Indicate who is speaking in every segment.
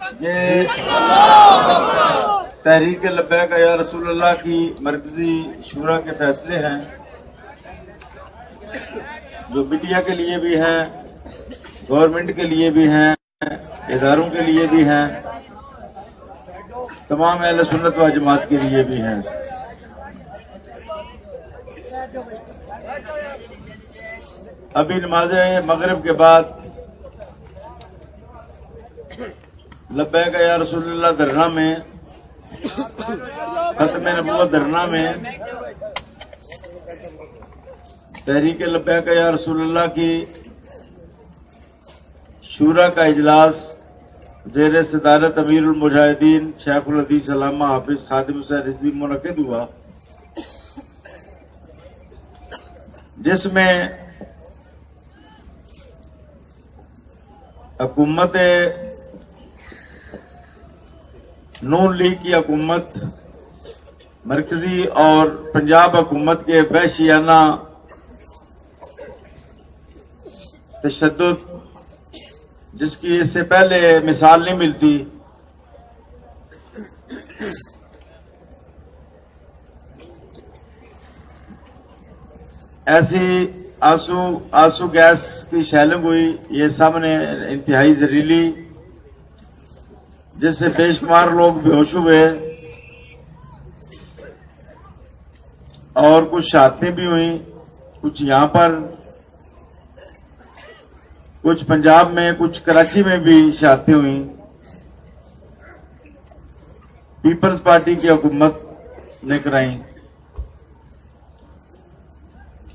Speaker 1: ये तहरीक लब्बैक या रसूल अल्लाह की मरकजी शूरा के फैसले हैं जो मीडिया के लिए भी हैं, गवर्नमेंट के लिए भी हैं, इदारों के लिए भी हैं, तमाम अहले सुन्नत व जमात के लिए भी हैं। अभी नमाज मगरिब के बाद लब्बैक या रसूलुल्लाह धरना में, खत्म नबूवत धरना में तहरीक लब्बैक या रसूलुल्लाह की शूरा का इजलास ज़ेर सदारत अमीरुल मुजाहिदीन शेखुल हदीस अल्लामा हाफिज खादिम हुसैन रिजवी मुनक्किद हुआ, जिसमें हुकूमत नून लीग की हुकूमत, मरकजी और पंजाब हुकूमत के वहशियाना तशद्दुद, जिसकी इससे पहले मिसाल नहीं मिलती, ऐसी आंसू गैस की शैलिंग हुई। ये सामने इंतहाई जहरीली, जिससे बेशुमार लोग बेहोश हुए और कुछ शहादतें भी हुई, कुछ यहां पर, कुछ पंजाब में, कुछ कराची में भी शहादतें हुई। पीपल्स पार्टी की हुकूमत ने कराई।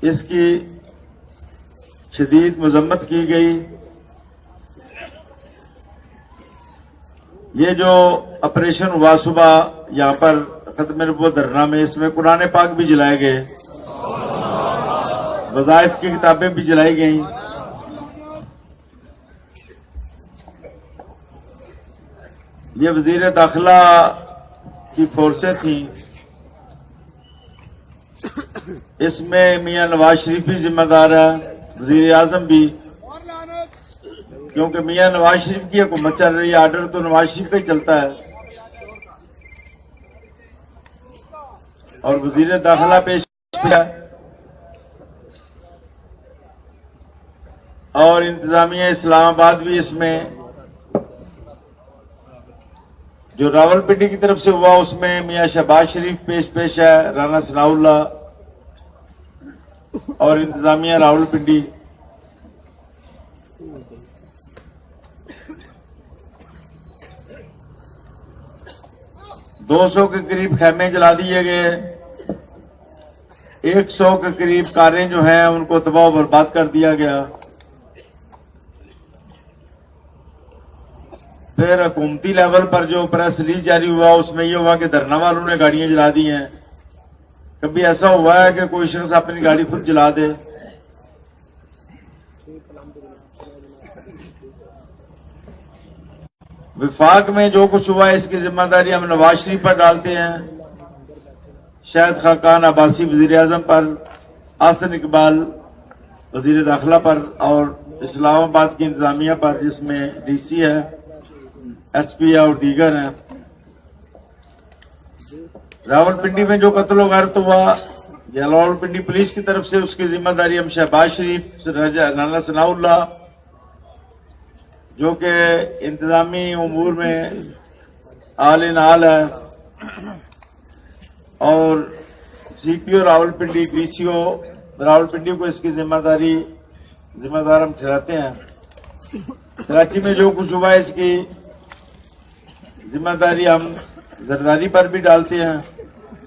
Speaker 1: इसकी शदीद मजम्मत की गई। ये जो ऑपरेशन हुआ सुबह यहां पर खत्म नबूवत धरना में, इसमें कुरान पाक भी जलाए गए, वज़ाइफ की किताबें भी जलाई गई। ये वजीर दाखिला की फोर्सें थी। इसमें मियां नवाज शरीफ भी जिम्मेदार है, वजीर आजम भी, क्योंकि मियां नवाज शरीफ की हुकूमत चल रही है, आर्डर तो नवाज शरीफ का ही चलता है। और वजीर दाखिला पेश किया और इंतजामिया इस्लामाबाद भी इसमें, जो रावलपिंडी की तरफ से हुआ उसमें मियां शहबाज शरीफ पेश है, राना सनाउल्लाह और इंतजामिया रावलपिंडी। दो 200 के करीब खैमे जला दिए गए, 100 के करीब कारें जो हैं उनको तबाह बर्बाद कर दिया गया। फिर हुकूमती लेवल पर जो प्रेस रिलीज जारी हुआ उसमें यह हुआ कि धरना वालों ने गाड़ियां जला दी हैं। कभी ऐसा हुआ है कि कोई शख्स अपनी गाड़ी खुद जला दे? विफाक में जो कुछ हुआ है इसकी जिम्मेदारी हम नवाज शरीफ पर डालते हैं, शाहिद खाकान अब्बासी वजीर आजम पर, आसन इकबाल वजीर दाखिला पर और इस्लामाबाद की इंतजामिया पर, जिसमें डीसी है, एसपी है और दीगर हैं। रावलपिंडी में जो कत्ल वगैरत हुआ या रावलपिंडी पुलिस की तरफ से, उसकी जिम्मेदारी हम शहबाज शरीफ, राना सनाउल्लाह जो कि इंतजामी उमूर में आल इन आल है, और सीपीओ रावलपिंडी, डीसीओ रावलपिंडी को इसकी जिम्मेदार हम ठहराते हैं। कराची में जो कुछ हुआ है इसकी जिम्मेदारी हम जरदारी पर भी डालते हैं,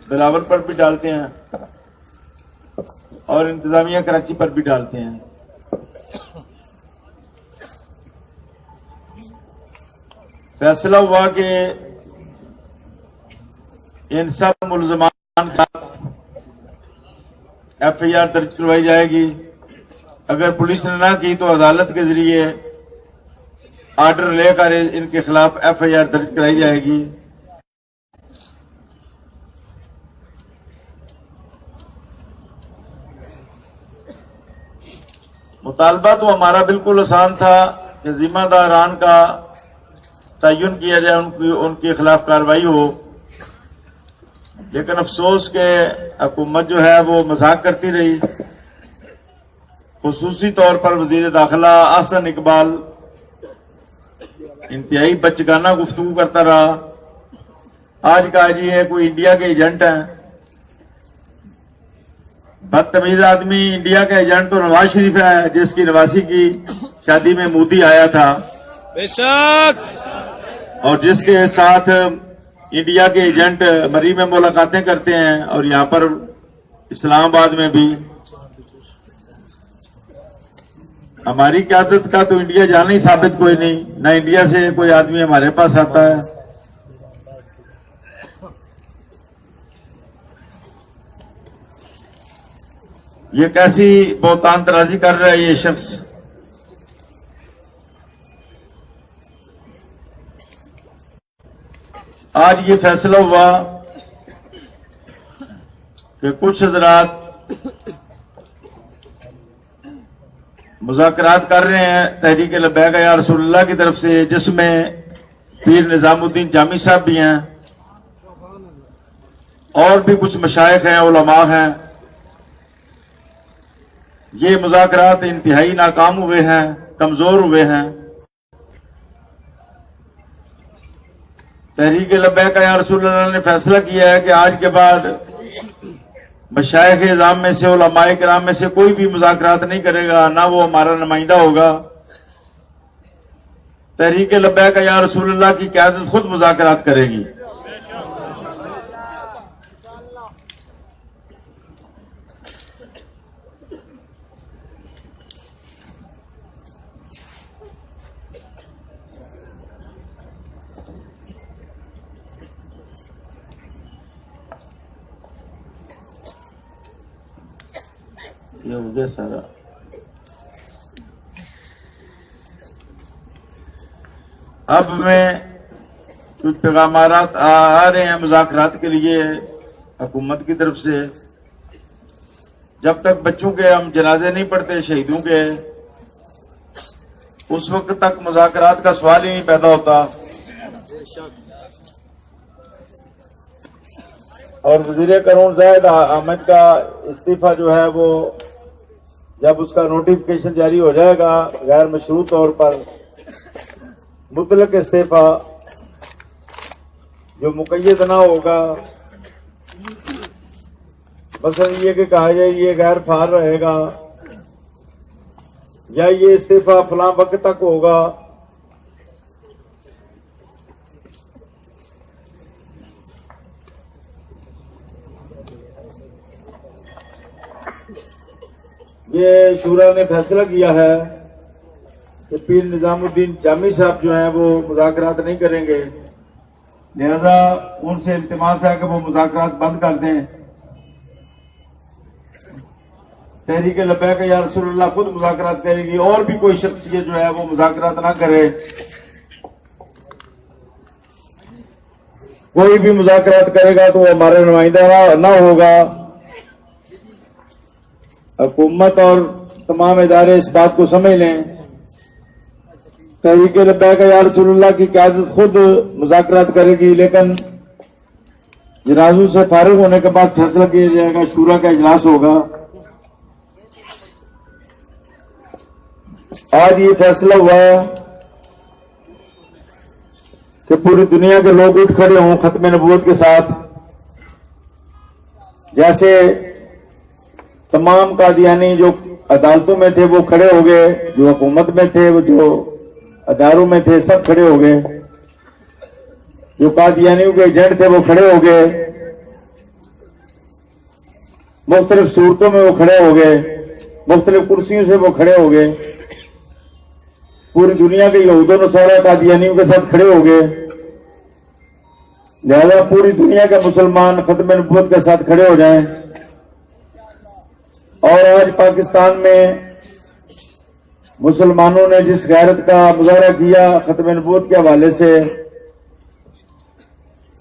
Speaker 1: बिलावल पर भी डालते हैं और इंतजामिया कराची पर भी डालते हैं। फैसला हुआ कि इन सब मुलजमान का FIR दर्ज करवाई जाएगी। अगर पुलिस ने ना की तो अदालत के जरिए आर्डर लेकर इनके खिलाफ FIR दर्ज कराई जाएगी। मुतालबा तो हमारा बिल्कुल आसान था कि जिम्मेदारान का तयन किया जाए, उनके खिलाफ कार्रवाई हो। लेकिन अफसोस के हुकूमत जो है वो मजाक करती रही। खुसूसी तौर पर वजीर दाखिला अहसन इकबाल इंतहाई बचगाना गुफ्तगू करता रहा। आज का आज ये कोई इंडिया के एजेंट हैं। बदतमीज आदमी। इंडिया का एजेंट तो नवाज शरीफ है, जिसकी नवासी की शादी में मोदी आया था
Speaker 2: बेशक,
Speaker 1: और जिसके साथ इंडिया के एजेंट मरी में मुलाकातें करते हैं, और यहां पर इस्लामाबाद में भी। हमारी क्यादत का तो इंडिया जाना ही साबित कोई नहीं, ना इंडिया से कोई आदमी हमारे पास आता है। ये कैसी बहुतान तराजी कर रहा है ये शख्स। आज ये फैसला हुआ कि कुछ हजरात मुज़ाकरात कर रहे हैं तहरीक लब्बैक या रसूलुल्लाह की तरफ से, जिसमें पीर निजामुद्दीन जामी साहब भी हैं और भी कुछ मशाइख हैं, उलमा हैं। ये मुज़ाकरात इंतहाई नाकाम हुए हैं, कमजोर हुए हैं। तहरीक लब्बैक या रसूलुल्लाह ने फैसला किया है कि आज के बाद मशाइख इज़ाम में से, उलमाए किराम में से कोई भी मुज़ाकरात नहीं करेगा, ना वो हमारा नुमाइंदा होगा। तहरीक लब्बैक या रसूलुल्लाह की क़यादत खुद मुज़ाकरात करेगी। ये हो गया सारा। अब मैं कुछ पैगाम आ रहे हैं मुज़ाकरात के लिए हुकूमत की तरफ से। जब तक बच्चों के हम जनाजे नहीं पढ़ते शहीदों के, उस वक्त तक मुज़ाकरात का सवाल ही नहीं पैदा होता। और वज़ीर कानून ज़ाहिद अहमद का इस्तीफा जो है वो जब उसका नोटिफिकेशन जारी हो जाएगा गैर मशरूत तौर पर, मुतलक इस्तीफा जो मुक़य्यद ना होगा, मसलन ये कि कहा जाए ये गैर फार रहेगा या ये इस्तीफा फलां वक्त तक होगा, ये शूरा ने फैसला किया है कि पीर निजामुद्दीन जामी साहब जो हैं वो मुज़ाकरात नहीं करेंगे। लिहाजा उनसे इल्तिमास है कि वो मुज़ाकरात बंद कर दें। तहरीक लब्बैक या रसूलुल्लाह खुद मुज़ाकरात करेगी, और भी कोई शख्सियत जो है वो मुज़ाकरात ना करे। कोई भी मुज़ाकरात करेगा तो वो हमारा नुमाइंदा ना होगा। हुकूमत और तमाम इदारे इस बात को समझ लें। तहरीक लब्बैक या रसूलुल्लाह की क़यादत खुद मुज़ाकरात करेगी, लेकिन जनाज़ों से फारिग होने के बाद फैसला किया जाएगा, शूरा का इजलास होगा। आज ये फैसला हुआ कि पूरी दुनिया के लोग उठ खड़े हों खत्म नबूवत के साथ। जैसे तमाम कादियानी जो अदालतों में थे वो खड़े हो गए, जो हुकूमत में थे, वो जो अदारों में थे सब खड़े हो गए, जो कादियानियों के एजेंट थे वो खड़े हो गए, मुख्तलिफ सूरतों में वो खड़े हो गए, मुख्तलिफ कुर्सियों से वो खड़े हो गए। पूरी दुनिया के यहूद व नसारा कादियानियों के साथ खड़े हो गए। लिहाजा पूरी दुनिया के मुसलमान खत्म नबूवत के साथ खड़े हो जाएं। और आज पाकिस्तान में मुसलमानों ने जिस गैरत का मुजाहरा किया खत्म नबूवत के हवाले से,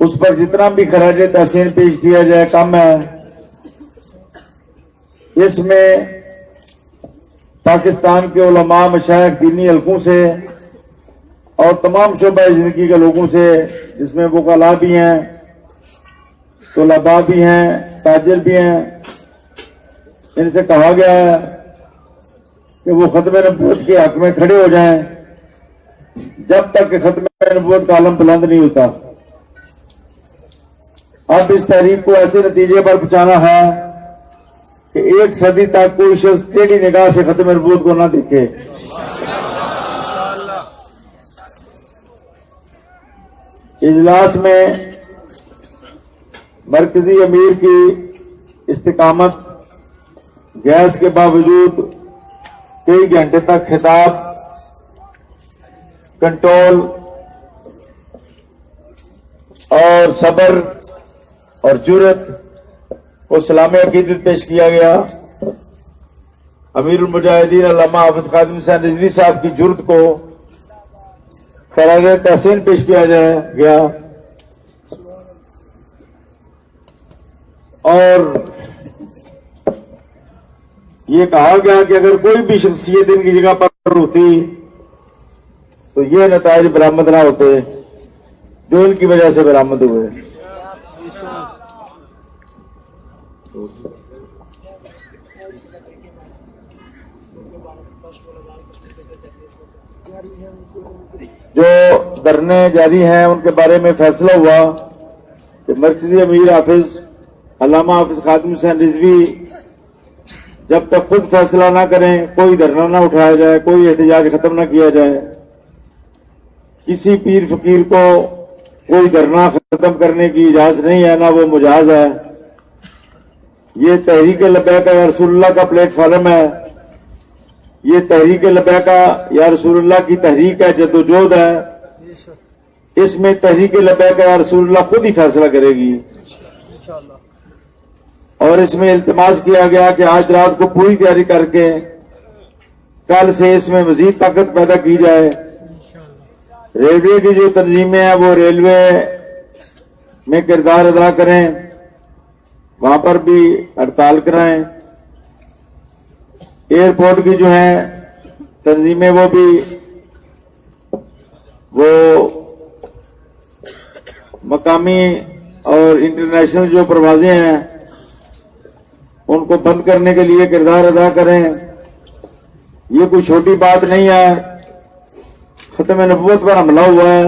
Speaker 1: उस पर जितना भी खराज तहसीन पेश किया जाए कम है। इसमें पाकिस्तान के उलमा, मशाइख, दीनी हलकों से और तमाम शोबा जिंदगी के लोगों से, जिसमें वकला भी हैं, तुलबा भी हैं, ताजिर भी हैं, इनसे कहा गया है कि वो खत्म नबूवत के हक में खड़े हो जाएं जब तक कि खत्म नबूवत का आलम बुलंद नहीं होता। अब इस तहरीक को ऐसे नतीजे पर पहुंचाना है कि 1 सदी तक कोई शख्स टेढ़ी निगाह से खत्म नबूवत को ना देखे। इजलास में मरकजी अमीर की इस्तिकामत गैस के बावजूद कई घंटे तक खिताब, कंट्रोल और सब्र और जुर्रत को सलाम अकीदत पेश किया गया। अमीरुल मुजाहिदीन अल्लामा हाफिज कादिम हुसैन रिजवी साहब की जुर्रत को खराज तहसीन पेश किया गया और ये कहा गया कि अगर कोई भी शख्सियत इनकी जगह पर होती तो ये नताइज बरामद ना होते जो इनकी वजह से बरामद हुए। जो धरने जारी हैं उनके बारे में फैसला हुआ कि मरकजी अमीर हाफिज अल्लामा हाफिज कादिम हुसैन रिजवी जब तक खुद फैसला ना करें कोई धरना ना उठाया जाए, कोई एहतजाज खत्म ना किया जाए। किसी पीर फकीर को कोई धरना खत्म करने की इजाजत नहीं है, ना वो मुजाज है। ये तहरीक लबैक या रसूलुल्लाह का प्लेटफॉर्म है। ये तहरीक लबैक या रसूलुल्लाह की तहरीक है, जद्दोजहद है। इसमें तहरीक लबैक या रसूलुल्लाह खुद ही फैसला करेगी और इसमें इल्तिमास किया गया कि आज रात को पूरी तैयारी करके कल से इसमें मजीद ताकत पैदा की जाए। रेलवे की जो तंजीमें हैं वो रेलवे में किरदार अदा करें, वहां पर भी हड़ताल कराएं। एयरपोर्ट की जो है तंजीमें वो मकामी और इंटरनेशनल जो परवाजें हैं उनको बंद करने के लिए किरदार अदा करें। ये कोई छोटी बात नहीं है। खत्म नबूवत पर हमला हुआ है,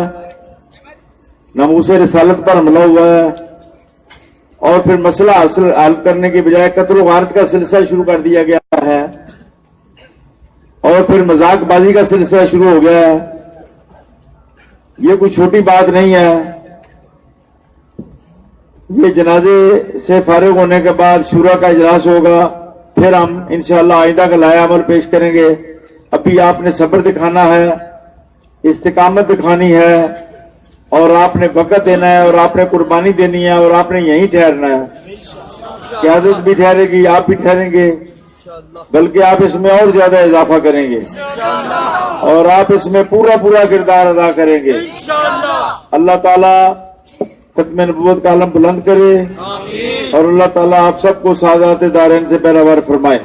Speaker 1: नमूसे रिसालत पर हमला हुआ है और फिर मसला हल करने के बजाय कत्ल वारत का सिलसिला शुरू कर दिया गया है और फिर मजाकबाजी का सिलसिला शुरू हो गया है। ये कोई छोटी बात नहीं है। ये जनाजे से फारिग होने के बाद शूरा का इजलास होगा, फिर हम इंशाअल्लाह आइंदा का लाया अमल पेश करेंगे। अभी आपने सब्र दिखाना है, इस्तिकामत दिखानी है और आपने वक़्त देना है और आपने कुर्बानी देनी है और आपने यहीं ठहरना है। क़यादत भी ठहरेगी, आप भी ठहरेंगे, बल्कि आप इसमें और ज्यादा इजाफा करेंगे और आप इसमें पूरा पूरा किरदार अदा करेंगे। अल्लाह ताला खत्म नबूवत का आलम बुलंद करे और अल्लाह ताला आप सबको सादात दारैन से पैरावार फरमाए।